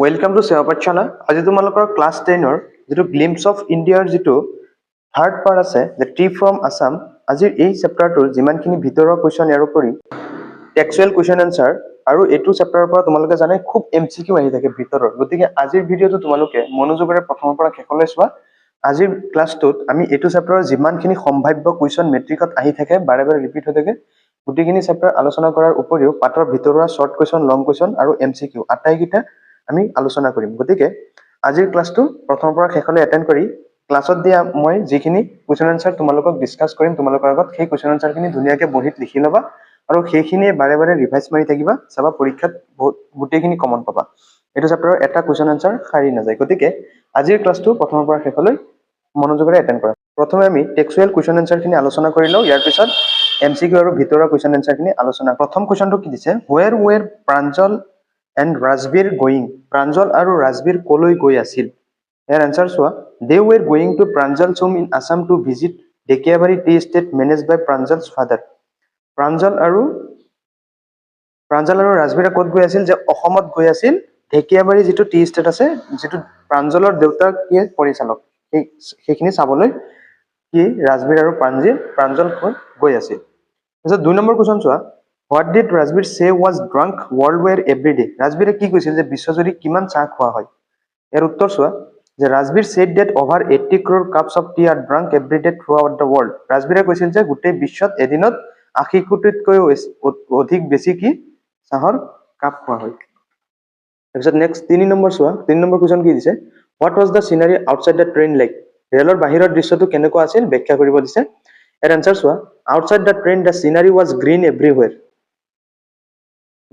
Welcome to Seva Pachana. আজি তোমালোকৰ class 10ৰ যিটো গ্লিম্পছ অফ ইণ্ডিয়াৰ যিটো থাৰ্ড পাৰ্ট আছে দ্য ট্ৰি ফ্ৰম আছাম। আজিৰ এই চেপ্টাৰটোৰ যিমানখিনি ভিতৰৰ কুৱেশ্যন ইয়াৰ উপৰি টেক্সুৱেল কুৱেশ্যন এনচাৰ আৰু এইটো চেপ্টাৰৰ পৰা তোমালোকে জানে খুব MCQ আহি থাকে ভিতৰৰ। গতিকে আজিৰ ভিডিঅ'টো তোমালোকে মনোযোগেৰে প্ৰথমৰ পৰা শেষলৈ চোৱা। আজিৰ ক্লাছটোত আমি এইটো চেপ্টাৰৰ যিমানখিনি সম্ভাৱ্য কুৱেশ্যন মেট্ৰিকত আহি থাকে বাৰে বাৰে ৰিপিট হৈ থাকে গোটেইখিনি চেপ্টাৰ আলোচনা কৰাৰ উপৰিও পাঠৰ ভিতৰুৱা শ্বৰ্ট কুৱেশ্যন, লং কুৱেশ্যন আৰু MCQ আটাইকেইটা আমি আলোচনা কৰিম। গতিকে আজিৰ ক্লাছটো প্ৰথমৰ পৰা শেষলৈ এটেণ্ড কৰি ক্লাছত দিয়া মই যিখিনি কুৱেশ্যন এনচাৰ তোমালোকক ডিছকাছ কৰিম তোমালোকৰ আগত, সেই কুৱেশ্যন এনচাৰখিনি ধুনীয়াকৈ বহীত লিখি ল'বা আৰু সেইখিনিয়ে বাৰে বাৰে ৰিভাইজ মাৰি থাকিবা। চাবা পৰীক্ষাত গোটেইখিনি কমন পাবা। এইটো চেপ্টাৰৰ এটা কুৱেশ্যন এনচাৰ সাৰি নাযায়। গতিকে আজিৰ ক্লাছটো প্ৰথমৰ পৰা শেষলৈ মনোযোগেৰে এটেণ্ড কৰা। প্ৰথমে আমি টেক্সুৱেল কুৱেশ্যন এনচাৰখিনি আলোচনা কৰি লওঁ, ইয়াৰ পিছত MCQ আৰু ভিতৰুৱা কুৱেশ্যন এনচাৰখিনি আলোচনা। প্ৰথম কুৱেশ্যনটো কি দিছে, were Pranjal and Rajbir going. Pranjal আৰু ৰাজবীৰ কলৈ গৈ আছিল? ইয়াৰ এনচাৰ চোৱা। They were going to Pranjal's home in Assam to visit Dhekiabari tea estate manage by Pranjal's father. Pranjal আৰু ৰাজবীৰে ক'ত গৈ আছিল? যে অসমত গৈ আছিল ঢেকিয়াবাৰী যিটো টি এষ্টেট আছে, যিটো প্ৰাঞ্জলৰ দেউতাকে পৰিচালক, সেইখিনি চাবলৈ কি ৰাজবীৰ আৰু প্ৰাঞ্জল গৈ আছিল। তাৰপিছত 2 নম্বৰ কুৱেশ্যন চোৱা। What did Rajbir say was drunk world every day? ৰাজবীৰে কি কৈছিল যে বিশ্বজুৰি কিমান চাহ খোৱা হয়? ইয়াৰ উত্তৰ চোৱা যে Rajbir said that over 80 crore cups of tea are drunk every day throughout the world. ৰাজবীৰে কৈছিল যে গোটেই বিশ্বত এদিনত 80 কোটিতকৈও অধিক বেছি কি চাহৰ কাপ খোৱা হয়। তাৰপিছত নেক্সট 3 নম্বৰ চোৱা। 3 নম্বৰ কুৱেশ্যন কি দিছে, what was the scenery outside the train like? ৰেলৰ বাহিৰৰ দৃশ্যটো কেনেকুৱা আছিল ব্যাখ্যা কৰিব দিছে। ইয়াৰ এনচাৰ চোৱা। Outside the train the scenery was green everywhere.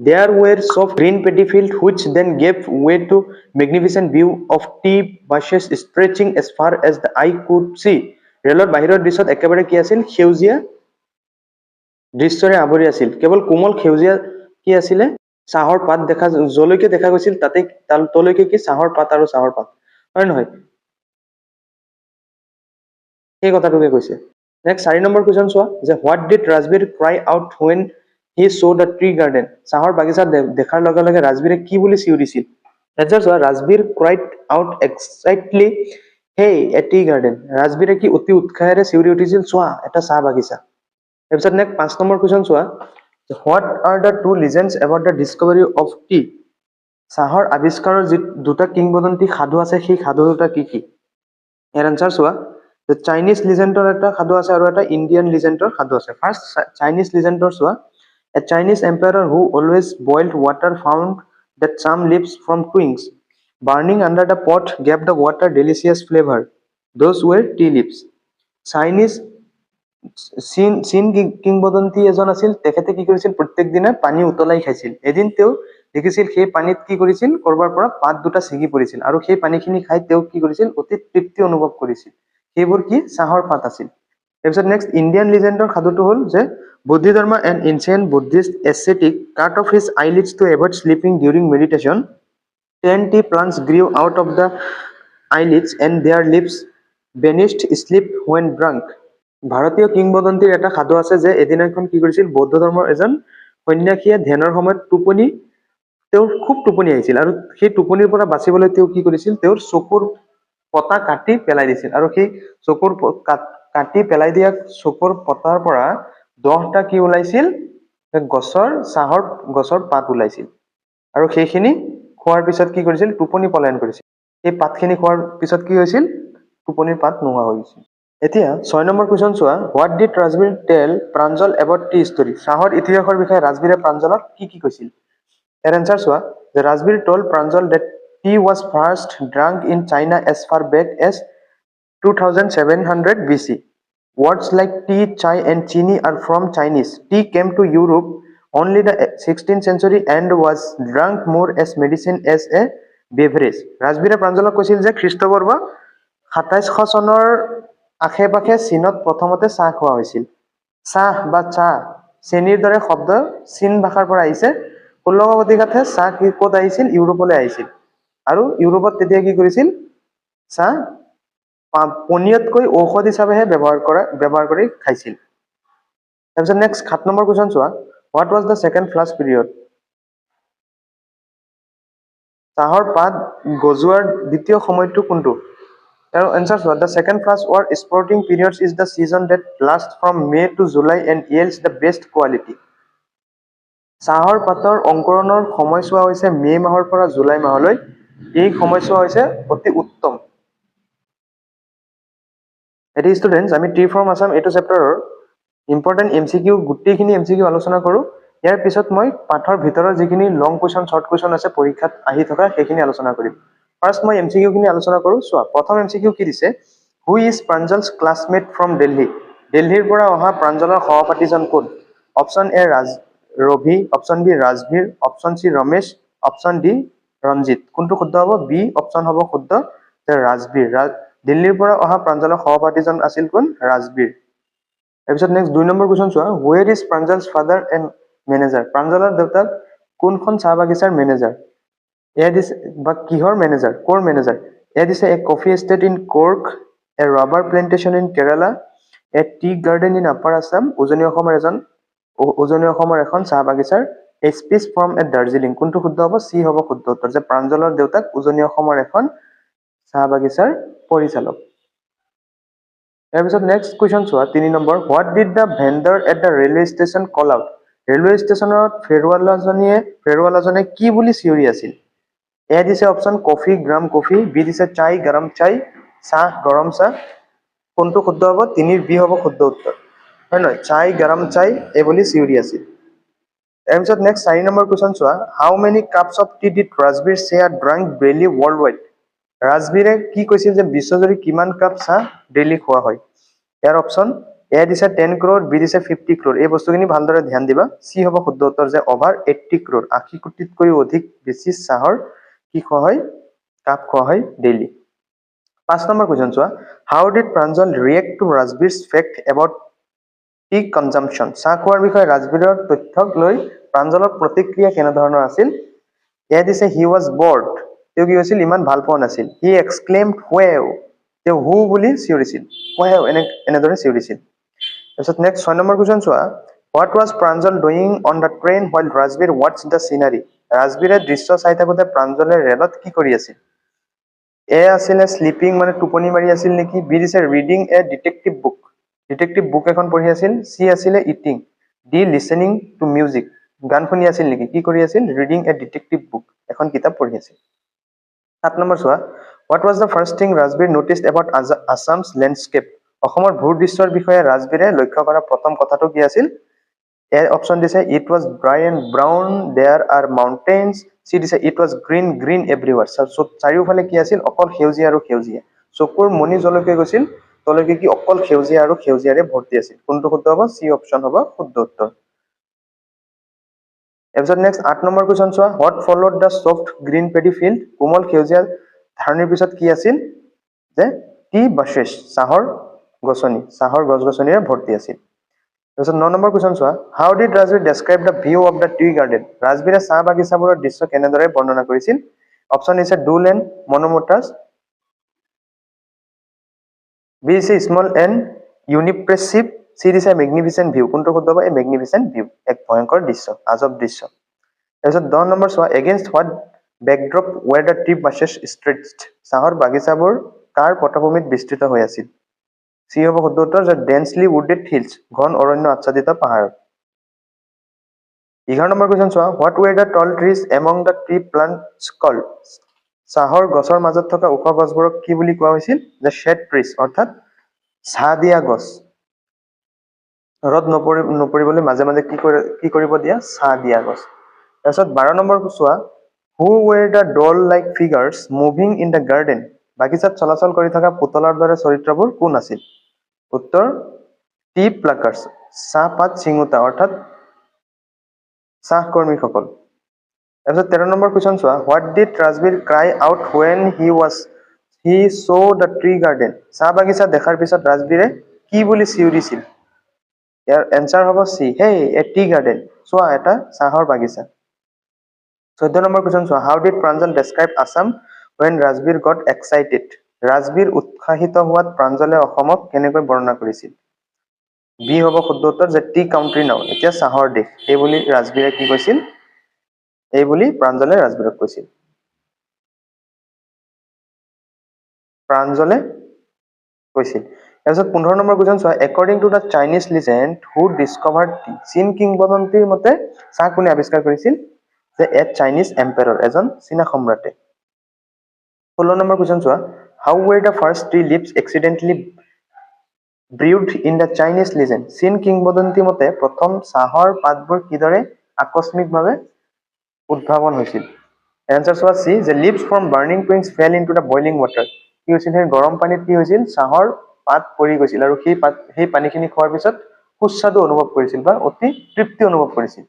There were soft green paddy fields which then gave way to magnificent view of tea bushes stretching as far as the eye could see. ৰেলৰ বাহিৰৰ দৃশ্যত একেবাৰে কি আছিল? সেউজীয়া দৃশ্যৰে আৱৰি আছিল। কেৱল কোমল সেউজীয়া কি আছিলে? চাহৰ পাত দেখা, যলৈকে দেখা গৈছিল তাতে তলৈকে কি চাহৰ পাত আৰু চাহৰ পাত, হয় নহয়? সেই কথাটোকে কৈছে। নেক্সট 4 নম্বৰ কুৱেশ্যন চোৱা যে what did Rajbir cry out when he saw' the tree garden? চাহৰ বাগিচা দেখাৰ লগে লগে ৰাজবীৰে কি বুলি চিঞৰিছিল? এনচাৰ চোৱা। Rajbir cried out এক্সাইটলি hey a tea garden. ৰাজবীৰে কি অতি উৎসাহেৰে চিঞৰি উঠিছিল? চোৱা, এটা চাহ বাগিচা। তাৰপিছত নেক্সট 5 নম্বৰ কুৱেশ্যন চোৱা। What are the two legends about the discovery of tea? চাহৰ আৱিষ্কাৰৰ যি দুটা কিংবদন্তি সাধু আছে সেই সাধু দুটা কি কি? ইয়াৰ এনচাৰ চোৱা। চাইনিজ লিজেণ্ডৰ এটা সাধু আছে আৰু এটা ইণ্ডিয়ান লিজেণ্ডৰ সাধু আছে। ফাৰ্ষ্ট চাইনিজ লিজেণ্ডৰ চোৱা। A Chinese emperor who always boiled water found that some leaves from twigs burning under the pot gave the water delicious flavor. Those were tea leaves. Chinese চীন কিংবদন্তি এজন আছিল, তেখেতে কি কৰিছিল? প্ৰত্যেক দিনে পানী উতলাই খাইছিল। এদিন তেওঁ দেখিছিল সেই পানীত কি কৰিছিল? কৰবাৰ পৰা পাত দুটা ছিগি পৰিছিল আৰু সেই পানীখিনি খাই তেওঁ কি কৰিছিল? অতি তৃপ্তি অনুভৱ কৰিছিল। সেইবোৰ কি চাহৰ পাত আছিল। তাৰপিছত নেক্সট ইণ্ডিয়ান লিজেণ্ডৰ সাধুটো হ'ল যে Bodhidharma, an ancient Buddhist ascetic, cut off his eyelids to avoid sleeping during meditation. 10 tea plants grew out of the eyelids and their leaves vanished sleep when drunk. ভাৰতীয় কিংবদন্তিৰ এটা সাধু আছে যে এদিনাখন কি কৰিছিল? বৌদ্ধ ধৰ্মৰ এজন সন্যাসীয়ে ধ্যানৰ সময়ত তেওঁৰ খুব টোপনি আহিছিল আৰু সেই টোপনিৰ পৰা বাচিবলৈ তেওঁ কি কৰিছিল? তেওঁৰ চকুৰ পতা কাটি পেলাই দিছিল আৰু সেই চকুৰ কাটি পেলাই দিয়া চকুৰ পতাৰ পৰা 10টা কি ওলাইছিল? চাহৰ গছৰ পাত ওলাইছিল আৰু সেইখিনি খোৱাৰ পিছত কি কৰিছিল? টোপনি পলায়ন কৰিছিল। সেই পাতখিনি খোৱাৰ পিছত কি হৈছিল? টোপনিৰ পাত নোহোৱা হৈ গৈছিল। এতিয়া 6 নম্বৰ কুৱেশ্যন চোৱা। হোৱাট ডিড ৰাজবীৰ টেল প্ৰাঞ্জল এবাউট টি ষ্টৰী? চাহৰ ইতিহাসৰ বিষয়ে ৰাজবীৰে প্ৰাঞ্জলক কি কি কৈছিল? ইয়াৰ এনচাৰ চোৱা। যে Rajbir told Pranjal that tea was first drunk in China as far back as 2700 BC. Words like tea, chai and chini are from Chinese. Tea came to Europe only the 16th century and was drunk more as medicine as a beverage. ৰাজবীৰে প্ৰাঞ্জলক কৈছিল যে খ্ৰীষ্টপূৰ্ব 2700 চনৰ আশে পাশে চীনত প্ৰথমতে চাহ খোৱা হৈছিল। চাহ বা চাহ চেনীৰ দৰে শব্দ চীন ভাষাৰ পৰা আহিছে। 16শ শতিকাতহে চাহ ক'ত আহিছিল? ইউৰোপলৈ আহিছিল আৰু ইউৰোপত তেতিয়া কি কৰিছিল? চাহ পনীয়তকৈ ঔষধ হিচাপেহে ব্যৱহাৰ কৰি খাইছিল। তাৰপিছত নেক্সট 7 নম্বৰ কুৱেশ্যন চোৱা। What was the second flush period? চাহৰ পাত গজোৱাৰ দ্বিতীয় সময়টো কোনটো? আৰু এনচাৰ চোৱা, the second first war sporting periods is the season that last from May to July and yields the best quality. চাহৰ পাতৰ অংকুৰণৰ সময়ছোৱা হৈছে মে মাহৰ পৰা জুলাই মাহলৈ। এই সময়ছোৱা হৈছে অতি উত্তম। এতিয়া ষ্টুডেণ্টছ, আমি টি ফ্ৰম আছাম এইটো চেপ্টাৰৰ ইম্পৰ্টেণ্ট MCQ গোটেইখিনি MCQ আলোচনা কৰোঁ। ইয়াৰ পিছত মই পাঠৰ ভিতৰৰ যিখিনি লং কুৱেশ্যন শ্বৰ্ট কুৱেশ্যন আছে পৰীক্ষাত আহি থকা সেইখিনি আলোচনা কৰিম। ফাৰ্ষ্ট মই MCQ খিনি আলোচনা কৰোঁ। চোৱা, প্ৰথম MCQ কি দিছে? Who is Pranjal's classmate from Delhi? দিল্লীৰ পৰা অহা প্ৰাঞ্জলৰ সহপাঠীজন কোন? Option A Ravi, option B Rajbir, option C Ramesh, option D Ranjit. কোনটো শুদ্ধ হ'ব? বি অপশ্যন হ'ব শুদ্ধ, যে ৰাজবীৰ। দিল্লীৰ পৰা অহা প্ৰাঞ্জলৰ সহপাঠীজন আছিল কোন? ৰাজবীৰ। তাৰপিছত নেক্সট 2 নম্বৰ কুৱেশ্যন চোৱা, where is Pranjal's father and manager? প্ৰাঞ্জলৰ দেউতাক কোনখন চাহ বাগিচাৰ মেনেজাৰ? এয়া দিছে, বা কিহৰ মেনেজাৰ, ক'ৰ মেনেজাৰ? এয়া দিছে a coffee estate in Coorg, a rubber plantation in Kerala, a tea garden in upper Assam, উজনি অসমৰ এখন চাহ বাগিচাৰ, a speech from a Darjeeling. কোনটো শুদ্ধ হ'ব? চি হ'ব শুদ্ধ উত্তৰ, যে প্ৰাঞ্জলৰ দেউতাক উজনি অসমৰ এখন চাহ বাগিচাৰ পৰিচালক। তাৰপিছত নেক্সট কুৱেশ্যন চোৱা, 3 number, what did the vendor at the railway station call out? Railway ষ্টেচনত ফেৰৱালাজনে কি বুলি চিঞৰি আছিল? এ দিছে অপশ্যন কফি গ্ৰাম কফি, বি দিছে চাই গৰম চাই, চাহ গৰম চাহ। কোনটো শুদ্ধ হ'ব? 3ৰ বি হ'ব শুদ্ধ উত্তৰ, হয় নহয়? চাই গৰম চাই এই বুলি চিঞৰি আছিল। তাৰপিছত নেক্সট 4 নম্বৰ কুৱেশ্যন চোৱা, how many cups of tea did Rajbir share drunk daily worldwide? ৰাজবীৰে কি কৈছিল যে বিশ্বজুৰি কিমান কাপ চাহ ডেইলি খোৱা হয়? ইয়াৰ অপশ্যন এ দিছে 10 crore, বি দিছে 50 crore। এই বস্তুখিনি ভালদৰে ধ্যান দিবা। চি হ'ব শুদ্ধ উত্তৰ, যে অভাৰ 80 crore, 80 কোটিতকৈও অধিক বেছি চাহৰ কি খোৱা হয়? কাপ খোৱা হয় ডেইলি। 5 নম্বৰ কুৱেশ্যন চোৱা, how did Pranjal react to Rajbir's fact about tea consumption? চাহ খোৱাৰ বিষয়ে ৰাজবীৰৰ তথ্যক লৈ প্ৰাঞ্জলৰ প্ৰতিক্ৰিয়া কেনেধৰণৰ আছিল? এ দিছে হি ৱাজ বৰ্ড, তেওঁ কি হৈছিল? ইমান ভাল পোৱা নাছিল। হি এক্সক্লেইমড ৱেও, তেওঁ হু বুলি চিঞৰিছিল। ৱেও এনেদৰে চিঞৰিছিল। তাৰপিছত নেক্সট 6 নম্বৰ কুৱেশ্যন চোৱা, what was Pranjal doing on the train while Rajbir ৱাটছ দ্য চিনাৰী? ৰাজবীৰে দৃশ্য চাই থাকোঁতে প্ৰাঞ্জলে ৰেলত কি কৰি আছিল? এ আছিলে শ্লিপিং, মানে টোপনি মাৰি আছিল নেকি? বি দিছে reading a detective book, detective book এখন পঢ়ি আছিল। চি আছিলে eating, D listening to music, গান শুনি আছিল নেকি? কি কৰি আছিল? ৰিডিং এ ডিটেক্টিভ বুক, এখন কিতাপ পঢ়ি আছিল। 7 নম্বৰ চোৱা, what was the first thing Rajbir noticed about Assam's landscape? অসমৰ ভূ দৃশ্যৰ বিষয়ে ৰাজবীৰে লক্ষ্য কৰা প্ৰথম কথাটো কি আছিল? এ অপশ্যন দিছে it was dry and brown, there are mountains. C দিছে it was green green everywhere, চাৰিওফালে কি আছিল? অকল সেউজীয়া আৰু সেউজীয়া। চকুৰ মণি জলকে গৈছিল তলৈকে কি অকল সেউজীয়া আৰু সেউজীয়াৰে ভৰ্তি আছিল। কোনটো শুদ্ধ হ'ব? চি অপশ্যন হ'ব শুদ্ধ উত্তৰ। তাৰপিছত নেক্সট 8 নম্বৰ কুৱেশ্যন চোৱা, what followed the soft green paddy field? কোমল সেউজীয়া ধাৰণিৰ পিছত কি আছিল? যে টি বাছেছ, চাহৰ গছনি, চাহৰ গছ গছনিৰে ভৰ্তি আছিল। তাৰপিছত 9 নম্বৰ কুৱেশ্যন চোৱা, how did Rajbir describe the view of the tea garden? ৰাজবীৰে চাহ বাগিচাবোৰৰ দৃশ্য কেনেদৰে বৰ্ণনা কৰিছিল? অপশ্যন দিছে ডুল এণ্ড মনোমোটাছ, বি দিছে স্মল এণ্ড ইউনিপ্ৰেছিভ, চি দিছে মেগনিফিচেণ্ট ভিউ। কোনটো শুদ্ধ হ'ব? এই মেগনিফিচেণ্ট ভিউ, এক ভয়ংকৰ দৃশ্য, আজব দৃশ্য। তাৰপিছত 10 নম্বৰ চোৱা, against what backdrop were the tea bushes stretched? চাহৰ বাগিচাবোৰ কাৰ পটভূমিত বিস্তৃত হৈ আছিল? চি হ'ব শুদ্ধ উত্তৰ, যে ডেন্সলি উডেড হিলছ, ঘন অৰণ্য আচ্ছাদিত পাহাৰত। 11 নম্বৰ কুৱেশ্যন চোৱা, what were the tall trees among the tea plants called? চাহৰ গছৰ মাজত থকা ওখ গছবোৰক কি বুলি কোৱা হৈছিল? যে শ্বেড ট্ৰিজ, অৰ্থাৎ ছাঁ দিয়া গছ। ৰ'দ নপৰিবলৈ মাজে মাজে কি কৰিব দিয়া? ছাঁ দিয়া গছ। তাৰপিছত 12 নম্বৰ চোৱা, who were the doll like figures moving in the garden? বাগিচাত চলাচল কৰি থকা পুতলাৰ দৰে চৰিত্ৰবোৰ কোন আছিল? উত্তৰ টি প্লাকাৰ্ছ, চাহপাত চিঙোতা, অৰ্থাৎ চাহকৰ্মীসকল। তাৰপিছত 13 নম্বৰ কুৱেশ্যন চোৱা, what did Rajbir cry out when he saw' the tree garden? চাহ বাগিচা দেখাৰ পিছত ৰাজবীৰে কি বুলি চিঞৰিছিল? ইয়াৰ এনচাৰ হ'ব C, hey a tea garden, চোৱা এটা চাহৰ বাগিচা। 14 নম্বৰ কুৱেশ্যন চোৱা, how did Pranjal describe Assam when Rajbir got excited? Rajbir উৎসাহিত হোৱাত প্ৰাঞ্জলে অসমক কেনেকৈ বৰ্ণনা কৰিছিল? বি হ'ব শুদ্ধ উত্তৰ, যে টি কাউণ্ট্ৰি নাও, এতিয়া চাহৰ দেশ, এই বুলি ৰাজবীৰে কি কৈছিল? এই বুলি প্ৰাঞ্জলে ৰাজবীৰক কৈছিল। প্ৰাঞ্জলে কৈছিল। তাৰপিছত 15 নম্বৰ কুৱেশ্যন চোৱা, according to the Chinese legend who discovered T. চীন কিংবদন্তীৰ মতে চাহ কোনে আৱিষ্কাৰ কৰিছিল? যে এ চাইনিজ এম্পায়াৰ, এজন চীনা সম্ৰাটে। 16 নম্বৰ কুৱেশ্যন চোৱা, how were the first tea leaves accidentally brewed in the Chinese legend. চীন কিংবদন্তি মতে প্ৰথম চাহৰ পাতবোৰ কিদৰে আকস্মিকভাৱে উদ্ভাৱন হৈছিল? এনচাৰ চোৱা চি, যে leaves from burning twigs fell into the boiling water. কি হৈছিল? সেই গৰম পানীত কি হৈছিল? চাহৰ পাত পৰি গৈছিল আৰু সেই পানীখিনি খোৱাৰ পিছত সুস্বাদু অনুভৱ কৰিছিল বা অতি তৃপ্তি অনুভৱ কৰিছিল।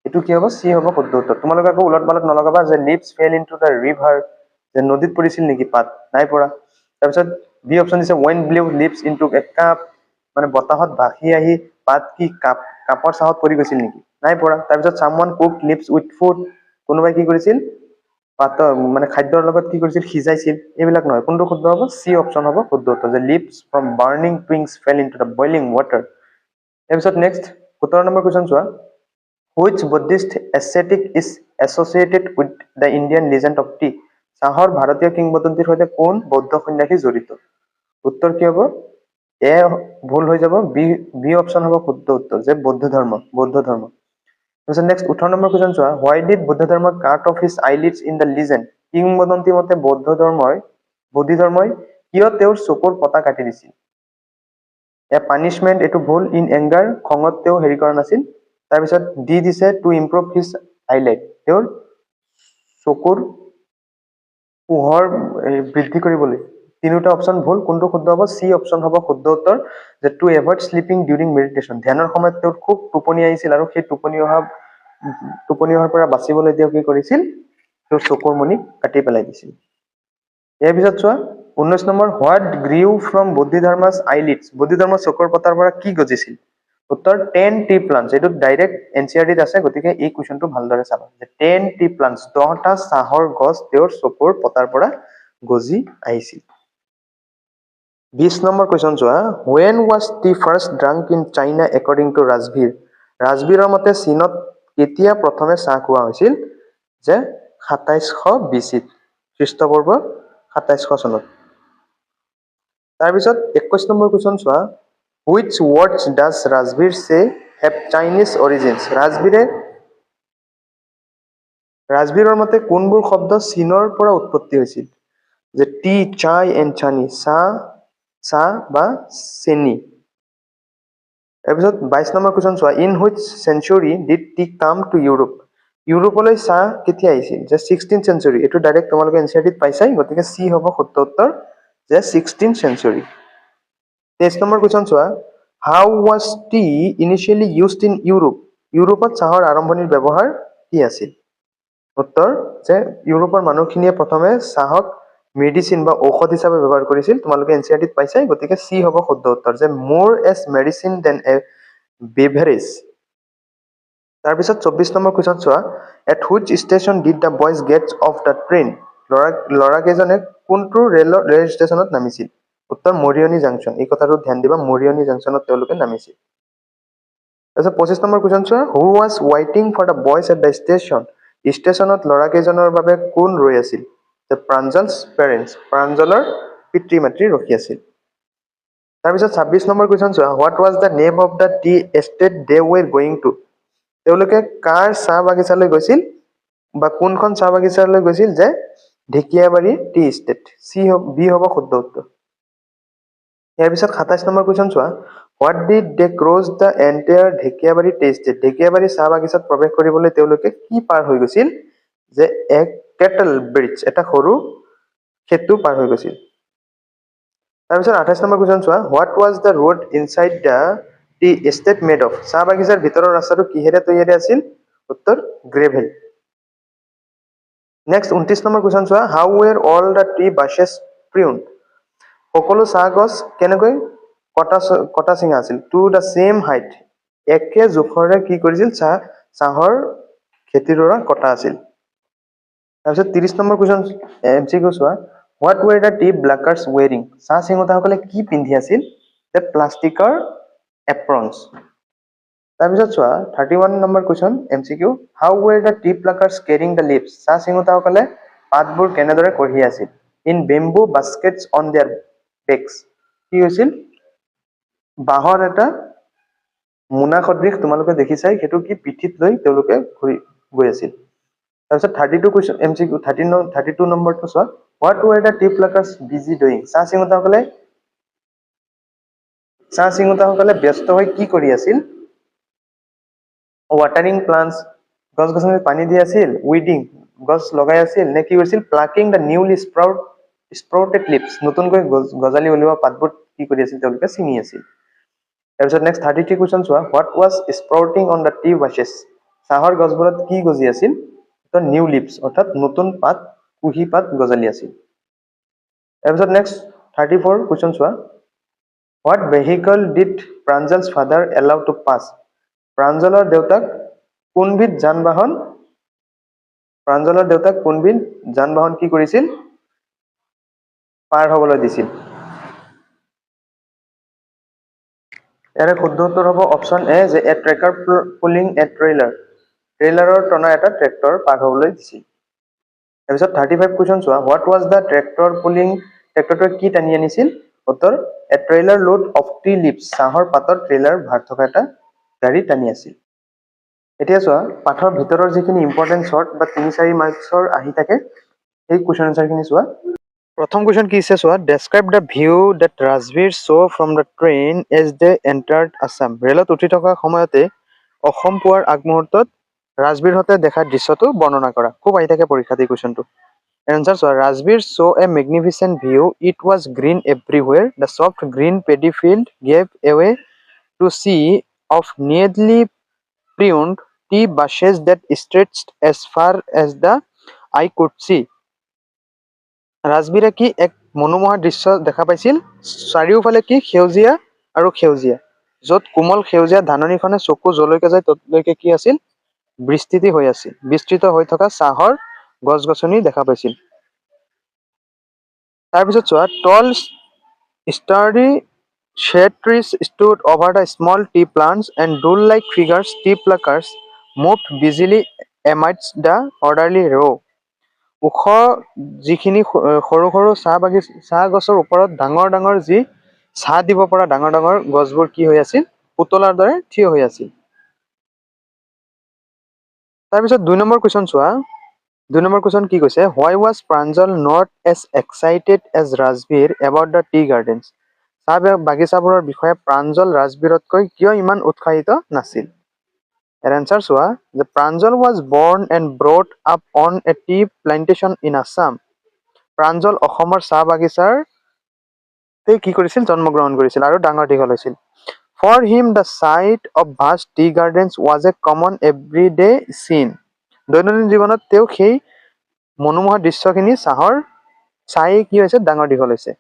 এইটো কি হ'ব? চি হ'ব শুদ্ধ উত্তৰ। তোমালোকে আকৌ উলট পালট নলগাবা যে leaves fell into the river, যে নদীত পৰিছিল নেকি পাত? নাই পৰা। তাৰপিছত বি অপশ্যন দিছে when blew leaves into a cup, মানে বতাহত ভাসি আহি পাত কি কাপৰ চাহত পৰি গৈছিল নেকি? নাই পৰা। তাৰপিছত চামৱান কুক লিভছ উইথ ফুড, কোনোবাই কি কৰিছিল? পাতৰ মানে খাদ্যৰ লগত কি কৰিছিল? সিজাইছিল। এইবিলাক নহয়। কোনটো শুদ্ধ হ'ব? চি অপশ্যন হ'ব শুদ্ধ উত্তৰ, যে leaves from burning twigs fell into the boiling water. তাৰপিছত নেক্সট 17 নম্বৰ কুৱেশ্যন চোৱা, which Buddhist aesthetic is associated with the Indian legend of tea. চাহৰ ভাৰতীয় কিংবদন্তিৰ সৈতে কোন বৌদ্ধ সন্যাসী জড়িত? উত্তৰ কি হ'ব? এ ভুল হৈ যাব, বি অপশ্যন হ'ব শুদ্ধ উত্তৰ, যে বৌদ্ধ ধৰ্ম। তাৰপিছত নেক্সট 18 নম্বৰ কুৱেশ্যন চোৱা, হোৱাই did Bodhidharma cut off his eyelids in the legend. কিংবদন্তি মতে বোধি ধৰ্মই কিয় তেওঁৰ চকুৰ পতা কাটি দিছিল? এ পানিচমেণ্ট, এইটো ভুল, ইন এংগাৰ, খঙত তেওঁ হেৰি কৰা নাছিল। তাৰপিছত ডি দিছে টু ইম্প্ৰুভ হিজ আইলাইট, তেওঁৰ চকুৰ পোহৰ বৃদ্ধি কৰিবলৈ। তিনিটা অপশ্যন ভুল, কোনটো শুদ্ধ হ'ব? চি অপশ্যন হ'ব শুদ্ধ উত্তৰ, যে to avoid sleeping during meditation. ধ্যানৰ সময়ত তেওঁৰ খুব টোপনি আহিছিল আৰু সেই টোপনি অহাৰ পৰা বাচিবলৈ তেওঁ কি কৰিছিল? তেওঁৰ চকুৰ মণি কাটি পেলাই দিছিল। ইয়াৰ পিছত চোৱা 19 নম্বৰ, হোৱাট গ্ৰিউ ফ্ৰম বুদ্ধি ধৰ্মাছ আইলিডছ। বুদ্ধি ধৰ্মৰ চকুৰ পতাৰ পৰা কি গজিছিল? উত্তৰ 10 টি প্লান্টছ। এইটো ডাইৰেক্ট এনচিআৰটিত আছে, গতিকে এই কুৱেশ্যনটো ভালদৰে চাবা। 10 টি প্লান্টছ, 10টা চাহৰ গছ তেওঁৰ চকুৰ পতাৰ পৰা গজি আহিছিল। 20 নম্বৰ কুৱেশ্যন চোৱা, when was tea first drunk in China according to Rajbir. ৰাজভীৰৰ মতে চীনত কেতিয়া প্ৰথমে চাহ খোৱা হৈছিল? যে 2720 BC-ত, খ্ৰীষ্টপূৰ্ব 2700 চনত। তাৰপিছত 21 নম্বৰ কুৱেশ্যন চোৱা, হুইচ ৱৰ্ডছ ডাজ ৰাজভীৰ চে হেভ চাইনিজ অৰিজিনছ। ৰাজভীৰৰ মতে কোনবোৰ শব্দ চীনৰ পৰা উৎপত্তি হৈছিল? যে টি, চাই এণ্ড চানি, চাহ বা চেনি। তাৰপিছত 22 নম্বৰ কুৱেশ্যন চোৱা, in which century did tea come to Europe. ইউৰোপলৈ চাহ কেতিয়া আহিছিল? যে 16th চেঞ্চুৰী। এইটো ডাইৰেক্ট তোমালোকে এনচিআৰটিত পাইছাই, গতিকে চি হ'ব শুদ্ধ উত্তৰ, যে 16th চেঞ্চুৰী। 23 নম্বৰ কুৱেশ্যন চোৱা, how was tea initially used in Europe. ইউৰোপত চাহৰ আৰম্ভণিৰ ব্যৱহাৰ কি আছিল? উত্তৰ, যে ইউৰোপৰ মানুহখিনিয়ে প্ৰথমে চাহক মেডিচিন বা ঔষধ হিচাপে ব্যৱহাৰ কৰিছিল। তোমালোকে এনচিআৰটিত পাইছাই, গতিকে চি হ'ব শুদ্ধ উত্তৰ, যে more as medicine than a beverage. তাৰপিছত 24 নম্বৰ কুৱেশ্যন চোৱা, at which station did the boys gets off the train. ল'ৰাকেইজনে কোনটো ৰেল ষ্টেচনত নামিছিল? উত্তৰ মৰিয়নি জাংচন। এই কথাটো ধ্যান দিবা, মৰিয়নি জাংচনত তেওঁলোকে নামিছিল। তাৰপিছত 25 নম্বৰ কুৱেশ্যন চোৱা, হু ৱাজ ৱাইটিং for the boys at the station. ষ্টেচনত ল'ৰাকেইজনৰ বাবে কোন ৰৈ আছিল? দ্য প্ৰাঞ্জলছ পেৰেণ্টছ, প্ৰাঞ্জলৰ পিতৃ মাতৃ ৰখি আছিল। তাৰপিছত 26 নম্বৰ কুৱেশ্যন চোৱা, what was the name of the tea estate they were going to. তেওঁলোকে কাৰ চাহ বাগিচালৈ গৈছিল বা কোনখন চাহ বাগিচালৈ গৈছিল? যে ঢেকীয়াবাৰী টি এষ্টেট। বি হ'ব শুদ্ধ উত্তৰ। ইয়াৰ পিছত 27 নম্বৰ কুৱেশ্যন চোৱা, what did they cross the entire Dhekiabari tea estate. ঢেকীয়াবাৰী চাহ বাগিচাত প্ৰৱেশ কৰিবলৈ তেওঁলোকে কি পাৰ হৈ গৈছিল? যে এক কেটল ব্ৰিজ, এটা সৰু সেতু পাৰ হৈ গৈছিল। তাৰপিছত 28 নম্বৰ কুৱেশ্যন চোৱা, what was the road inside the tea estate made of. চাহ বাগিচাৰ ভিতৰৰ ৰাস্তাটো কিহেৰে তৈয়াৰী আছিল? উত্তৰ গ্ৰেভেল। নেক্সট 29 নম্বৰ কুৱেশ্যন চোৱা, হাউ ৱেৰ অল দ্য টি বাছেছ প্ৰিউণ্ড। সকলো চাহ গছ কেনেকৈ কটা চিঙা আছিল? টু দ্য ছেম হাইট, একে জোখৰে কি কৰিছিল? চাহৰ খেতিডৰা কটা আছিল। তাৰপিছত 30 নম্বৰ কুৱেশ্যন MCQ চোৱা, what were the tea pluckers wearing. চাহ চিঙোতাসকলে কি পিন্ধি আছিল? যে প্লাষ্টিকৰ এপ্ৰনছ। তাৰপিছত চোৱা 31 number question MCQ, how were the tea pluckers carrying the leaves. চাহ চিঙোতাসকলে পাতবোৰ কেনেদৰে কঢ়িয়াই আছিল? in bamboo baskets on their backs. কি হৈছিল? বাঁহৰ এটা মোনা সদৃশ তোমালোকে দেখিছাই, সেইটো কি পিঠিত লৈ তেওঁলোকে ঘূৰি গৈ আছিল। তাৰপিছত 32 কুৱেশ্যন MCQ 32 নম্বৰটো চোৱা, what were the tea pluckers busy doing? চাহ চিঙোতাসকলে ব্যস্ত হৈ কি কৰি আছিল? ৱাটাৰিং প্লান্টছ, গছ গছনিত পানী দি আছিল, উইডিং, গছ লগাই আছিল, নে কি কৰিছিল? প্লাকিং দ্য নিউলি স্প্ৰাউটেড লিভছ, নতুনকৈ গজালি ওলোৱা পাতবোৰ কি কৰি আছিল? তেওঁলোকে ছিঙি আছিল। তাৰপিছত নেক্সট 33 কুৱেশ্যন চোৱা, what was sprouting on the tea bushes? চাহৰ গছবোৰত কি গজি আছিল? নিউ লিভছ, অৰ্থাৎ নতুন পাত, কুঁহি পাত গজালি আছিল। তাৰপিছত নেক্সট 34 কুৱেশ্যন চোৱা, what vehicle did Pranjal's father allow to pass? প্ৰাঞ্জলৰ দেউতাক কোনবিধ যান বাহন কি কৰিছিল? পাৰ হ'বলৈ দিছিল। ইয়াৰে শুদ্ধ উত্তৰ হ'ব অপশ্যন এ, যে এ ট্ৰেকাৰ পুলিং এ ট্ৰেইলাৰ, ট্ৰেইলাৰৰ টনা এটা ট্ৰেক্টৰ পাৰ হ'বলৈ দিছিল। তাৰপিছত 35 কুৱেশ্যন চোৱা, what was the tractor pulling, ট্ৰেক্টৰটোৱে কি টানি আনিছিল? উত্তৰ, a trailer load of tea leaves, চাহৰ পাতৰ ট্ৰেইলাৰ ভাৰ থকা এটা গাড়ী টানি আছিল। এতিয়া চোৱা, পাঠৰ ভিতৰৰ যিখিনি ইম্পৰ্টেণ্ট শ্বৰ্ট বা 3-4 মাৰ্কছৰ আহি থাকে, সেই কুৱেশ্যন এনচাৰখিনি চোৱা। প্ৰথম কুৱেশ্যন কি আছে চোৱা, describe the view that Rajbir saw' from the train as they entered Assam. ৰেলত উঠি থকা সময়তে অসম পোৱাৰ আগমুহূৰ্তত ৰাজবীৰহঁতে দেখা দৃশ্যটো বৰ্ণনা কৰা। খুব আহি থাকে পৰীক্ষাত এই কুৱেশ্যনটো। এনচাৰ চোৱা, Rajbir saw' a magnificent view, it was green everywhere, the soft green paddy field gave away to sea of neatly pruned tea bushes that stretched as far as the eye could see. ৰাজবীৰে কি এক মনোমোহা দৃশ্য দেখা পাইছিল? চাৰিওফালে কি সেউজীয়া আৰু সেউজীয়া, য'ত কোমল সেউজীয়া ধাননিখনে চকু যলৈকে যায় তলৈকে কি আছিল? বিস্তৃত হৈ থকা চাহৰ গছ গছনি দেখা পাইছিল। তাৰপিছত চোৱা, টল sturdy shade trees stood over the small tea plants and doll-like figures, tea pluckers, moved busily amidst the orderly row. ওখ যিখিনি সৰু সৰু চাহ গছৰ ওপৰত ডাঙৰ ডাঙৰ যি চাহ দিব পৰা ডাঙৰ ডাঙৰ গছবোৰ কি হৈ আছিল? পুতলাৰ দৰে থিয় হৈ আছিল। তাৰপিছত 2 নম্বৰ কুৱেশ্যন চোৱা, 2 নম্বৰ কুৱেশ্যন কি কৈছে? Why was Pranjal not as excited as Rajbir about the tea gardens? চাহ বাগিচাবোৰৰ বিষয়ে প্ৰাঞ্জল ৰাজবীৰতকৈ কিয় ইমান উৎসাহিত নাছিল? ইয়াৰ এনচাৰ চোৱা, যে Pranjal was born and brought up on a tea plantation in Assam. Pranjal অসমৰ চাহ বাগিচাৰ কি কৰিছিল? জন্মগ্ৰহণ কৰিছিল আৰু ডাঙৰ দীঘল হৈছিল। For him the sight of vast tea gardens was a common everyday scene. দৈনন্দিন জীৱনত তেওঁ সেই মনোমোহা দৃশ্যখিনি চাই কি হৈছে? ডাঙৰ দীঘল হৈছে।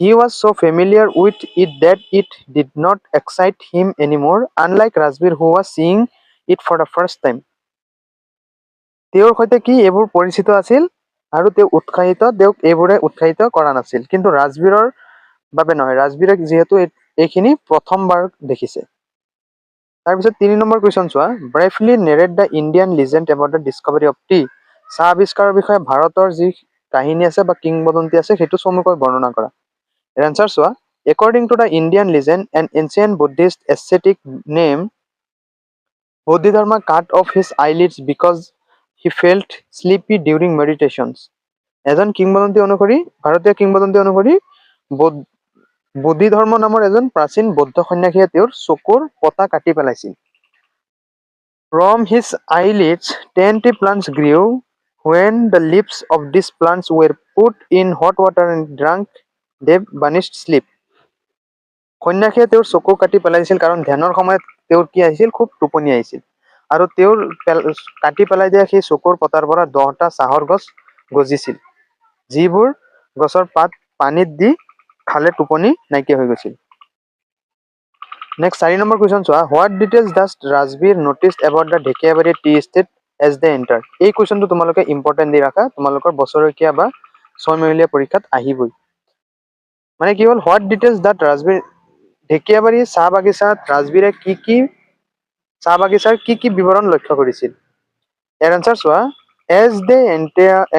He was so familiar with it that it did not excite him anymore, unlike Rajbir who was seeing it for the first time. তেওঁৰ সৈতে কি এইবোৰ পৰিচিত আছিল আৰু তেওঁক এইবোৰে উৎসাহিত কৰা নাছিল। কিন্তু ৰাজবীৰৰ বাবে নহয়, ৰাজবীৰে যিহেতু এইখিনি প্ৰথমবাৰ দেখিছে। তাৰপিছত 3 নম্বৰ কুৱেশ্যন চোৱা, briefly narrate the Indian legend about the discovery of tea. চাহ আৱিষ্কাৰৰ বিষয়ে ভাৰতৰ যি কাহিনী আছে বা কিংবদন্তি আছে সেইটো চমুকৈ বৰ্ণনা কৰা। এনচাৰ চোৱা, according to the Indian legend N ancient Buddhist aesthetic name Bodhidharma cut off his eyelids because he felt sleepy during meditations. এজন কিংবদন্তি অনুসৰি, ভাৰতীয় কিংবদন্তি অনুসৰি বোধিধৰ্ম নামৰ এজন প্ৰাচীন বৌদ্ধ সন্যাসীয়ে তেওঁৰ চকুৰ পতা কাটি পেলাইছিল। From his eyelids 10 tea plants grew. When the leaves of these plants were put in hot water and drunk, they vanished sleep. সন্যাসীয়ে তেওঁৰ চকু কাটি পেলাইছিল কাৰণ ধ্যানৰ সময়ত তেওঁৰ কি আহিছিল? খুব টোপনি আহিছিল। আৰু তেওঁৰ কাটি পেলাই দিয়া সেই চকুৰ পতাৰ পৰা 10টা চাহৰ গছ গজিছিল, যিবোৰ গছৰ পাত পানীত দি খালে টোপনি নাইকিয়া হৈ গৈছিল। নেক্সট 4 নম্বৰ কুৱেশ্যন চোৱা, what details does Rajbir noticed about the Dhekiabari tea estate as they enter? এই কুৱেশ্যনটো তোমালোকে ইম্পৰ্টেণ্ট দি ৰাখা, তোমালোকৰ বছৰেকীয়া বা 6 মাহিলীয়া পৰীক্ষাত আহিবই। মানে কি হ'ল, what details does Rajbir Dhekiabari চাহ বাগিচাত ৰাজবীৰে চাহ বাগিচাৰ কি বিৱৰণ লক্ষ্য কৰিছিল? ইয়াৰ এনচাৰ চোৱা, as they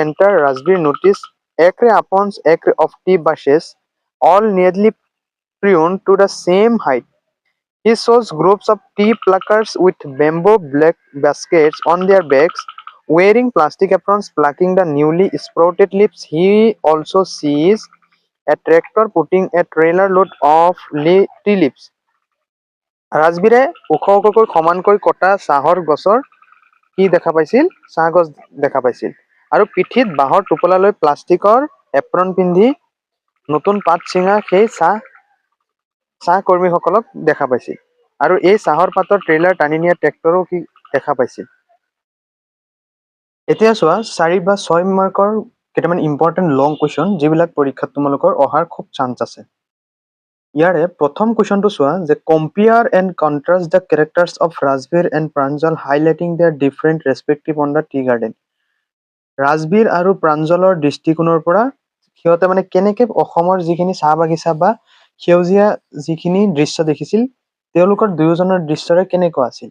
enter Rajbir notice acre upon acre of tea bushes, all nearly pruned to the same height. He shows groups of tea pluckers with bamboo black baskets on their backs, wearing plastic aprons plucking the newly sprouted leaves. He also sees a tractor putting a trailer load of tea leaves. ৰাজবীৰে ওখ ওখকৈ সমানকৈ কটা চাহৰ গছৰ কি দেখা পাইছিল? চাহ গছ দেখা পাইছিল। আৰু পিঠিত বাঁহৰ টোপোলা লৈ প্লাষ্টিকৰ এপ্ৰন পিন্ধি নতুন পাত ছিঙা সেই চাহ কৰ্মীসকলক দেখা পাইছিল। আৰু এই চাহৰ পাতৰ ট্ৰেইলাৰ টানি নিয়া ট্ৰেক্টৰো কি দেখা পাইছিল। এতিয়া চোৱা 4 বা 6 মাৰ্কৰ কেইটামান ইম্পৰ্টেণ্ট লং কুৱেশ্যন যিবিলাক পৰীক্ষাত তোমালোকৰ অহাৰ খুব চান্স আছে। ইয়াৰে প্ৰথম কুৱেশ্যনটো চোৱা যে compare and contrast the characters of Rajbir and Pranjal highlighting their different perspective on the tea garden. Rajbir আৰু প্ৰাঞ্জলৰ দৃষ্টিকোণৰ পৰা সিহঁতে মানে কেনেকৈ অসমৰ যিখিনি চাহ বাগিচা বা সেউজীয়া যিখিনি দৃশ্য দেখিছিল তেওঁলোকৰ দুয়োজনৰ দৃশ্যৰে কেনেকুৱা আছিল।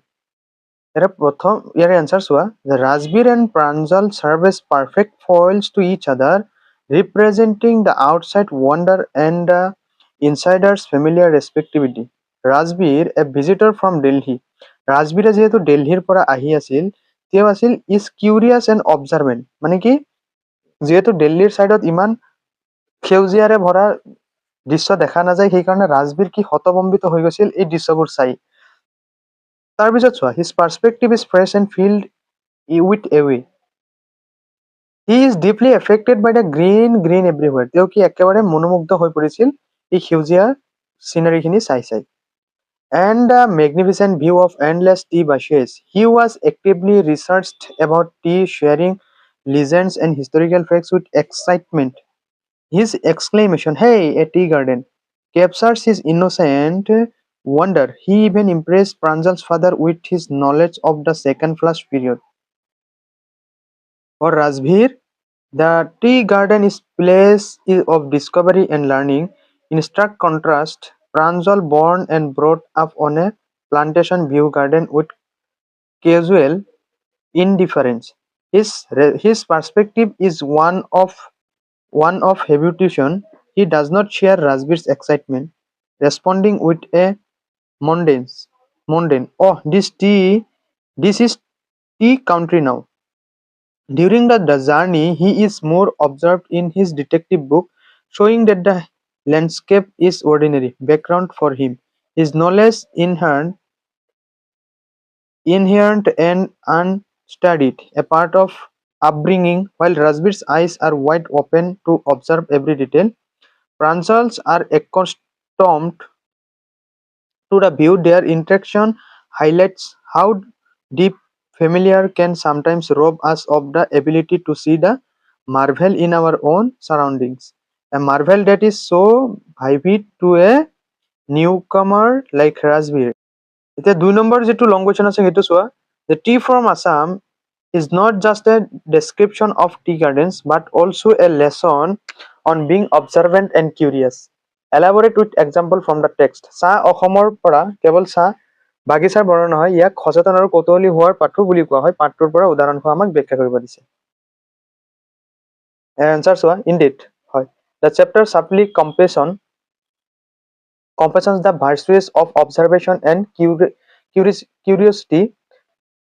ইয়াৰে এনচাৰ চোৱা যে Rajbir and Pranjal serve as perfect foils to each other representing the outside wonder and the insiders familiar respectively. Rajbir a visitor from Delhi. ৰাজবীৰে যিহেতু দিল্লীৰ পৰা আহি আছিল তেওঁ আছিল ইজ কিউৰিয়াছ এণ্ড অবজাৰ্ভেণ্ট, মানে কি যিহেতু দিল্লীৰ ছাইডত ইমান সেউজীয়াৰে ভৰা দৃশ্য দেখা নাযায় সেইকাৰণে ৰাজবীৰ কি হতভম্বিত হৈ গৈছিল এই দৃশ্যবোৰ চাই। তাৰপিছত চোৱা his perspective is fresh and filled with awe. He is deeply affected by the green everywhere. তেওঁ কি একেবাৰে মনোমুগ্ধ হৈ পৰিছিল এই সেউজীয়া চিনাৰীখিনি চাই চাই। And the magnificent view of endless tea bushes. He was actively researched about tea, sharing legends and historical facts with excitement. His exclamation, "Hey, a tea garden," captures his innocent wonder. He even impressed Pranjal's father with his knowledge of the second flush period. For Rajbir, the tea garden is place of discovery and learning. In stark contrast, Pranjal, born and brought up on a plantation view garden with casual indifference. His perspective is one of habituation. He does not share Rajbir's excitement, responding with a mundane, "Oh, this is tea country now." During the journey, he is more observed in his detective book, showing that the landscape is ordinary background for him. His knowledge inherent and unstudied, a part of upbringing, while Rasbir's eyes are wide open to observe every detail. Pranjals are accustomed to the view. Their interaction highlights how deep familiar can sometimes rob us of the ability to see the marvel in our own surroundings. A marvel that is so vivid to a newcomer like Rasbir. এতিয়া 2 number যেটো লং question আছে হেতু চোৱা The tea from Assam is not just a description of tea gardens but also a lesson on being observant and curious. Elaborate with example from the text. চাহ অসমৰ পৰা কেৱল চাহ বাগিচাৰ বৰ্ণনা নহয়, ইয়াক সচেতন আৰু কৌতূহলী হোৱাৰ পাঠো বুলি কোৱা হয়। পাঠটোৰ পৰা উদাহৰণসমূহ আমাক ব্যাখ্যা কৰিব দিছে। এনসাৰ চোৱা indeed হয়। The chapter subtly compassions the virtues of observation and curiosity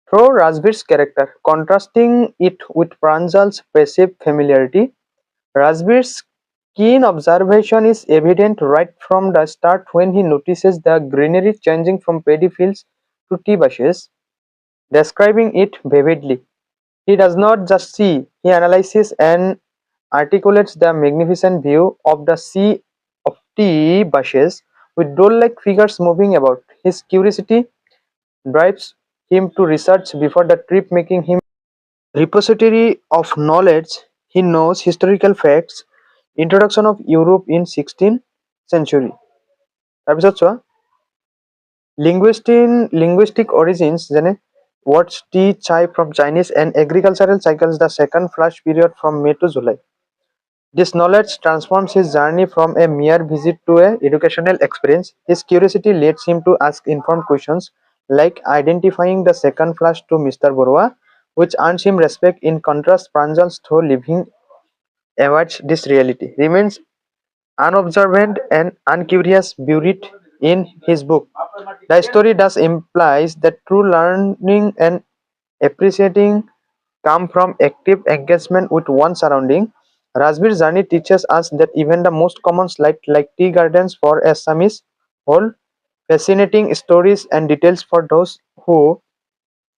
through Rajbir's character, contrasting it with Pranjal's passive familiarity. Rajbir's keen observation is evident right from the start when he notices the greenery changing from paddy fields to tea bushes, describing it vividly. He does not just see, he analyzes and articulates the magnificent view of the sea of tea bushes with doll-like figures moving about. His curiosity drives him to research before the trip, making him repository of knowledge. He knows historical facts, introduction of Europe in 16th century. তাৰপিছত চোৱা linguistic origins যেনে words tea, chai from Chinese and agricultural cycles the second flush period from May to July. This knowledge transforms his journey from a mere visit to an educational experience. His curiosity leads him to ask informed questions like identifying the second flush to Mr. Borua, which earns him respect. In contrast, Pranjal's through living avoids this reality, remains unobservant and uncurious, buried in his book. The story thus implies that true learning and appreciating come from active engagement with one's surrounding. Rajbir's journey teaches us that even the most common slight like tea gardens for Assamese hold fascinating stories and details for those who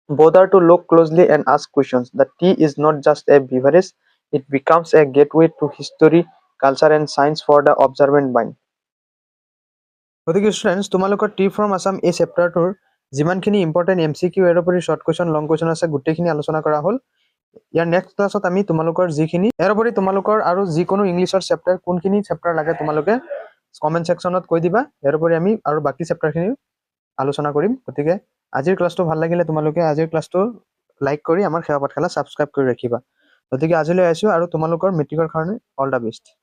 bother to look closely and ask questions. The tea is not just a beverage, it becomes a gateway to history, culture, and science for the observant mind. গতিকে students তোমালোকৰ T from Assam এই চেপ্টাৰটোৰ যিমানখিনি important MCQ এৰ উপৰি short question লং question আছে গোটেইখিনি আলোচনা কৰা হ'ল ইয়াৰ নেক্সট ক্লাছত আমি তোমালোকৰ যিখিনি এৰ উপৰি তোমালোকৰ আৰু যিকোনো ইংলিছৰ চেপ্টাৰ কোনখিনি চেপ্টাৰ লাগে তোমালোকে কমেণ্ট ছেকশ্যনত কৈ দিবা ইয়াৰ উপৰি আমি আৰু বাকী চেপ্টাৰখিনি আলোচনা কৰিম গতিকে আজিৰ ক্লাছটো ভাল লাগিলে তোমালোকে আজিৰ ক্লাছটো লাইক কৰি আমাৰ সেৱা পাঠশালা ছাবস্ক্ৰাইব কৰি ৰাখিবা গতিকে আজিলৈ আহিছোঁ আৰু তোমালোকৰ মেট্ৰিকৰ কাৰণে অল দ্য বেষ্ট